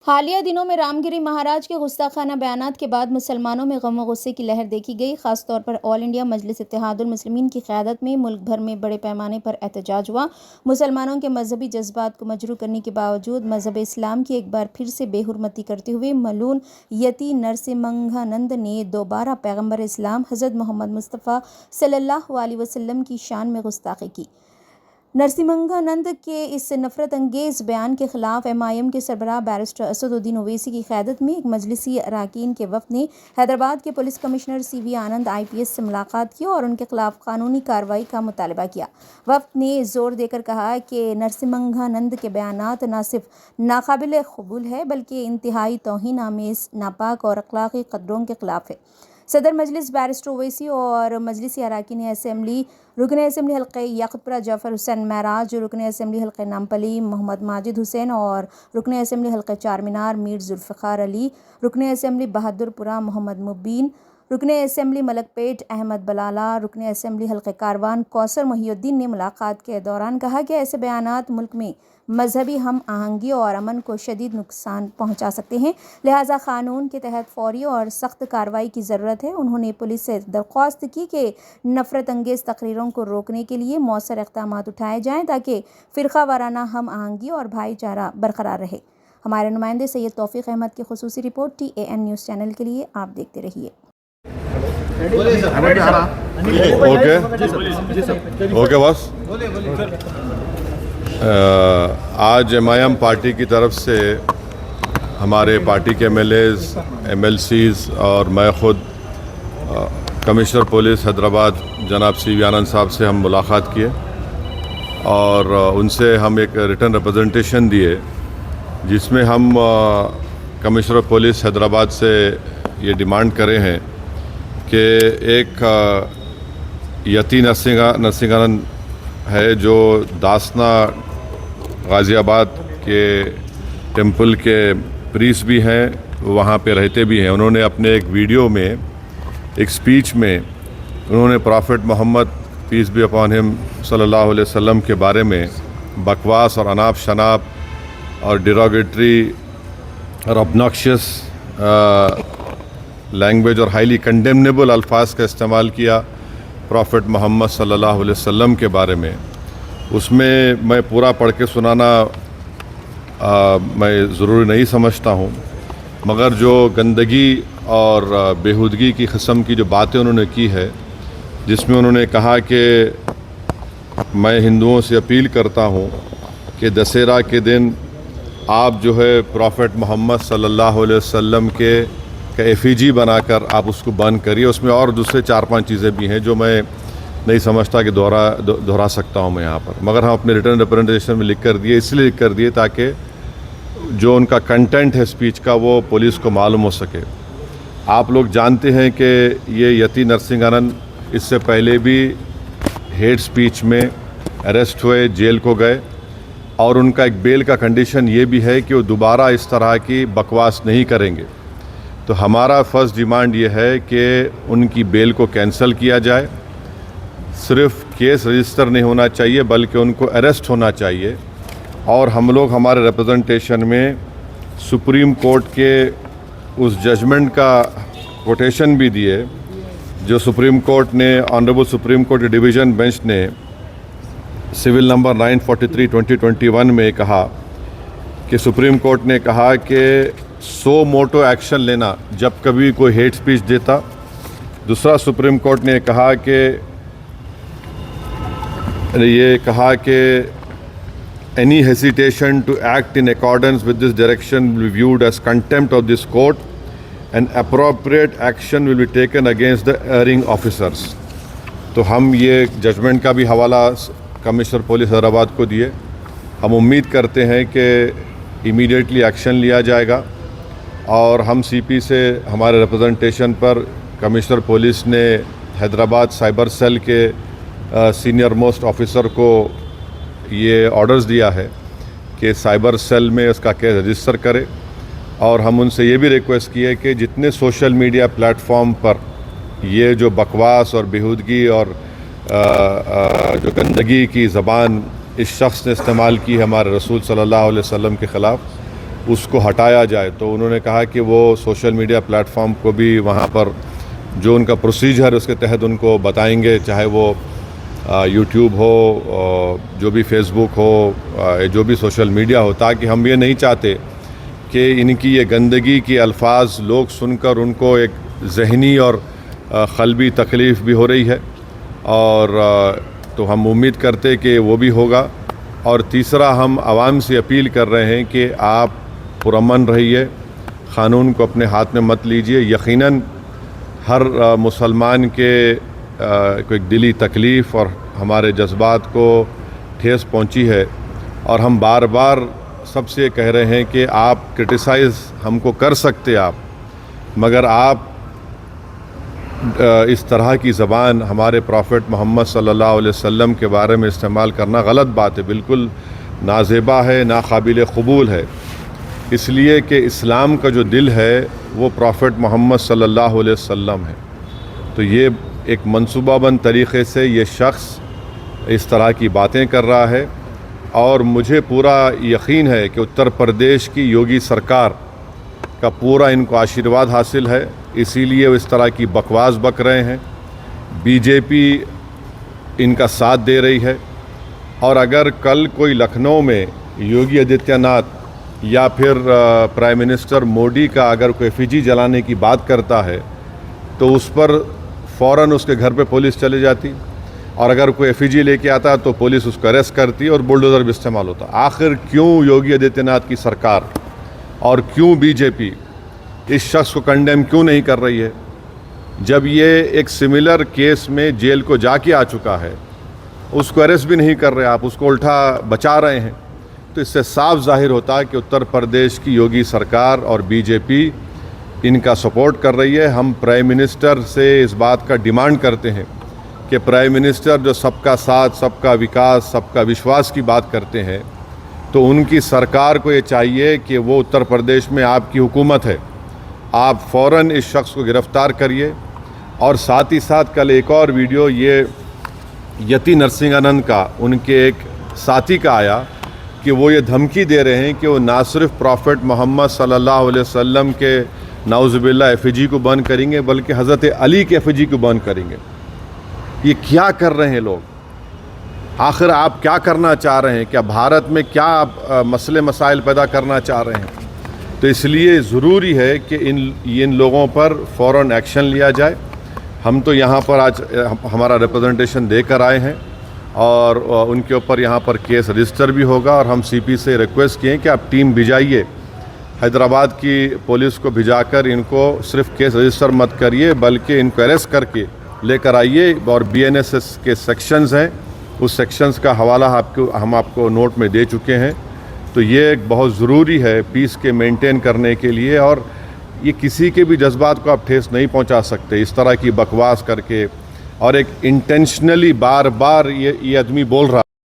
حالیہ دنوں میں رام گری مہاراج کے گستاخانہ بیانات کے بعد مسلمانوں میں غم و غصے کی لہر دیکھی گئی۔ خاص طور پر آل انڈیا مجلس اتحاد المسلمین کی قیادت میں ملک بھر میں بڑے پیمانے پر احتجاج ہوا۔ مسلمانوں کے مذہبی جذبات کو مجروح کرنے کے باوجود مذہب اسلام کی ایک بار پھر سے بے حرمتی کرتے ہوئے ملعون یتی نرسمہانند نے دوبارہ پیغمبر اسلام حضرت محمد مصطفیٰ صلی اللہ علیہ وسلم کی شان میں گستاخی کی۔ نرسمہانند کے اس نفرت انگیز بیان کے خلاف MIM کے سربراہ بیرسٹر اسد الدین اویسی کی قیادت میں ایک مجلسی اراکین کے وفد نے حیدرآباد کے پولیس کمشنر CV آنند IPS سے ملاقات کی اور ان کے خلاف قانونی کارروائی کا مطالبہ کیا۔ وفد نے زور دے کر کہا کہ نرسمہانند کے بیانات نہ صرف ناقابل قبول ہے بلکہ انتہائی توہین آمیز، ناپاک اور اخلاقی قدروں کے خلاف ہے۔ صدر مجلس بیرسٹر اویسی اور مجلسی اراکین اسمبلی رکن اسمبلی حلقہ یاقوتپورہ جعفر حسین معراج، رکن اسمبلی حلقہ نامپلی محمد ماجد حسین اور رکن اسمبلی حلقہ چارمینار میر ذوالفقار علی، رکن اسمبلی بہادر پورہ محمد مبین، رکن اسمبلی ملک پیٹ احمد بلالہ، رکن اسمبلی حلقہ کاروان کوثر محی الدین نے ملاقات کے دوران کہا کہ ایسے بیانات ملک میں مذہبی ہم آہنگی اور امن کو شدید نقصان پہنچا سکتے ہیں، لہٰذا قانون کے تحت فوری اور سخت کارروائی کی ضرورت ہے۔ انہوں نے پولیس سے درخواست کی کہ نفرت انگیز تقریروں کو روکنے کے لیے مؤثر اقدامات اٹھائے جائیں تاکہ فرقہ وارانہ ہم آہنگی اور بھائی چارہ برقرار رہے۔ ہمارے نمائندے سید توفیق احمد کی خصوصی رپورٹ TAN نیوز چینل کے لیے آپ دیکھتے رہیے۔ اوکے بس آج MIM پارٹی کی طرف سے ہمارے پارٹی کے MLAs MLCs اور میں خود کمشنر پولیس حیدرآباد جناب CV آنند صاحب سے ہم ملاقات کیے اور ان سے ہم ایک ریٹن ریپرزنٹیشن دیے جس میں ہم کمشنر پولیس حیدرآباد سے یہ ڈیمانڈ کرے ہیں کہ ایک یتی نرسمہانند ہے جو داسنا غازی آباد کے ٹیمپل کے پریسٹ بھی ہیں، وہاں پہ رہتے بھی ہیں۔ انہوں نے اپنے ایک ویڈیو میں ایک سپیچ میں انہوں نے prophet Muhammad peace be upon him صلی اللہ علیہ وسلم کے بارے میں بکواس اور اناپ شناپ اور ڈیروگیٹری اور obnoxious لینگویج اور ہائیلی کنڈیمنیبل الفاظ کا استعمال کیا پرافٹ محمد صلی اللہ علیہ وسلم کے بارے میں۔ اس میں میں پورا پڑھ کے سنانا میں ضروری نہیں سمجھتا ہوں، مگر جو گندگی اور بےہودگی کی قسم کی جو باتیں انہوں نے کی ہے، جس میں انہوں نے کہا کہ میں ہندوؤں سے اپیل کرتا ہوں کہ دسہرہ کے دن آپ جو ہے پرافٹ محمد صلی اللہ علیہ وسلم کے ایفیجی بنا کر آپ اس کو بند کریے۔ اس میں اور دوسرے 4-5 چیزیں بھی ہیں جو میں نہیں سمجھتا کہ دہرا سکتا ہوں میں یہاں پر، مگر ہم اپنے ریٹن ریپرزنٹیشن میں لکھ کر دیے، اس لیے لکھ کر دیے تاکہ جو ان کا کنٹینٹ ہے اسپیچ کا وہ پولیس کو معلوم ہو سکے۔ آپ لوگ جانتے ہیں کہ یہ یتی نرسمہانند اس سے پہلے بھی ہیٹ اسپیچ میں اریسٹ ہوئے، جیل کو گئے، اور ان کا ایک بیل کا کنڈیشن یہ بھی ہے کہ وہ دوبارہ اس طرح کی بکواس نہیں کریں گے۔ تو ہمارا فرسٹ ڈیمانڈ یہ ہے کہ ان کی بیل کو کینسل کیا جائے، صرف کیس رجسٹر نہیں ہونا چاہیے بلکہ ان کو اریسٹ ہونا چاہیے۔ اور ہم لوگ ہمارے ریپرزنٹیشن میں سپریم کورٹ کے اس ججمنٹ کا کوٹیشن بھی دیے جو سپریم کورٹ نے honourable supreme court division bench نے سول نمبر 943/2021 میں کہا کہ سپریم کورٹ نے کہا کہ سو موٹو ایکشن لینا جب کبھی کوئی ہیٹ اسپیچ دیتا۔ دوسرا سپریم کورٹ نے کہا کہ any hesitation to act in accordance with this direction will be viewed as contempt of this court and appropriate action will be taken against the erring officers۔ تو ہم یہ judgment کا بھی حوالہ کمشنر پولیس حیدرآباد کو دیے۔ ہم امید کرتے ہیں کہ امیڈیٹلی ایکشن لیا جائے گا، اور ہم CP سے ہمارے ریپرزنٹیشن پر کمشنر پولیس نے حیدرآباد سائبر سیل کے سینئر موسٹ آفیسر کو یہ آرڈرز دیا ہے کہ سائبر سیل میں اس کا کیس رجسٹر کرے، اور ہم ان سے یہ بھی ریکویسٹ کی ہے کہ جتنے سوشل میڈیا پلیٹ فارم پر یہ جو بکواس اور بےہودگی اور جو گندگی کی زبان اس شخص نے استعمال کی ہے ہمارے رسول صلی اللہ علیہ وسلم کے خلاف، اس کو ہٹایا جائے. تو انہوں نے کہا کہ وہ سوشل میڈیا پلیٹ فارم کو بھی وہاں پر جو ان کا پروسیجر اس کے تحت ان کو بتائیں گے, چاہے وہ یوٹیوب ہو, جو بھی فیس بک ہو, جو بھی سوشل میڈیا ہو, تاکہ ہم یہ نہیں چاہتے کہ ان کی یہ گندگی کے الفاظ لوگ سن کر ان کو ایک ذہنی اور قلبی تکلیف بھی ہو رہی ہے, اور تو ہم امید کرتے کہ وہ بھی ہوگا. اور تیسرا, ہم عوام سے اپیل کر رہے ہیں کہ آپ پرامن رہیے, قانون کو اپنے ہاتھ میں مت لیجیے. یقیناً ہر مسلمان کے کوئی دلی تکلیف اور ہمارے جذبات کو ٹھیس پہنچی ہے, اور ہم بار بار سب سے کہہ رہے ہیں کہ آپ کرٹیسائز ہم کو کر سکتے آپ, مگر آپ اس طرح کی زبان ہمارے پروفٹ محمد صلی اللہ علیہ وسلم کے بارے میں استعمال کرنا غلط بات ہے, بالکل نازیبا ہے, ناقابل قبول ہے. اس لیے کہ اسلام کا جو دل ہے وہ پروفٹ محمد صلی اللہ علیہ وسلم ہے. تو یہ ایک منصوبہ بند طریقے سے یہ شخص اس طرح کی باتیں کر رہا ہے, اور مجھے پورا یقین ہے کہ اتر پردیش کی یوگی سرکار کا پورا ان کو آشیرواد حاصل ہے, اسی لیے وہ اس طرح کی بکواس بک رہے ہیں. بی جے پی ان کا ساتھ دے رہی ہے, اور اگر کل کوئی لکھنؤ میں یوگی آدتیہ ناتھ یا پھر پرائم منسٹر مودی کا اگر کوئی ایفیجی جلانے کی بات کرتا ہے تو اس پر فوراً اس کے گھر پہ پولیس چلی جاتی, اور اگر کوئی ایفیجی لے کے آتا تو پولیس اس کو اریسٹ کرتی اور بلڈوزر بھی استعمال ہوتا. آخر کیوں یوگی آدتیہ ناتھ کی سرکار اور کیوں بی جے پی اس شخص کو کنڈیم کیوں نہیں کر رہی ہے, جب یہ ایک سملر کیس میں جیل کو جا کے آ چکا ہے؟ اس کو اریسٹ بھی نہیں کر رہے آپ, اس کو الٹا بچا رہے ہیں. تو اس سے صاف ظاہر ہوتا ہے کہ اتر پردیش کی یوگی سرکار اور بی جے پی ان کا سپورٹ کر رہی ہے. ہم پرائم منسٹر سے اس بات کا ڈیمانڈ کرتے ہیں کہ پرائم منسٹر جو سب کا ساتھ, سب کا وکاس, سب کا وشواس کی بات کرتے ہیں, تو ان کی سرکار کو یہ چاہیے کہ وہ اتر پردیش میں آپ کی حکومت ہے, آپ فوراً اس شخص کو گرفتار کریے. اور ساتھ ہی ساتھ کل ایک اور ویڈیو یہ یتی نرسنگ آنند کا, ان کے ایک ساتھی کا آیا کہ وہ یہ دھمکی دے رہے ہیں کہ وہ نہ صرف پروفٹ محمد صلی اللہ علیہ وسلم کے نعوذ باللہ ایفیجی کو بند کریں گے بلکہ حضرت علی کے ایفیجی کو بند کریں گے. یہ کیا کر رہے ہیں لوگ؟ آخر آپ کیا کرنا چاہ رہے ہیں؟ کیا بھارت میں کیا آپ مسئلے مسائل پیدا کرنا چاہ رہے ہیں؟ تو اس لیے ضروری ہے کہ ان لوگوں پر فوراً ایکشن لیا جائے. ہم تو یہاں پر آج ہمارا ریپرزنٹیشن دے کر آئے ہیں, اور ان کے اوپر یہاں پر کیس رجسٹر بھی ہوگا, اور ہم سی پی سے ریکویسٹ کیے کہ آپ ٹیم بھیجائیے, حیدرآباد کی پولیس کو بھیجا کر ان کو صرف کیس رجسٹر مت کریے بلکہ ان کو اریسٹ کر کے لے کر آئیے. اور بی این ایس ایس کے سیکشنز ہیں, اس سیکشنز کا حوالہ ہم آپ کو نوٹ میں دے چکے ہیں. تو یہ ایک بہت ضروری ہے پیس کے مینٹین کرنے کے لیے, اور یہ کسی کے بھی جذبات کو آپ ٹھیس نہیں پہنچا سکتے اس طرح کی بکواس کر کے. اور ایک انٹینشنلی بار بار یہ آدمی بول رہا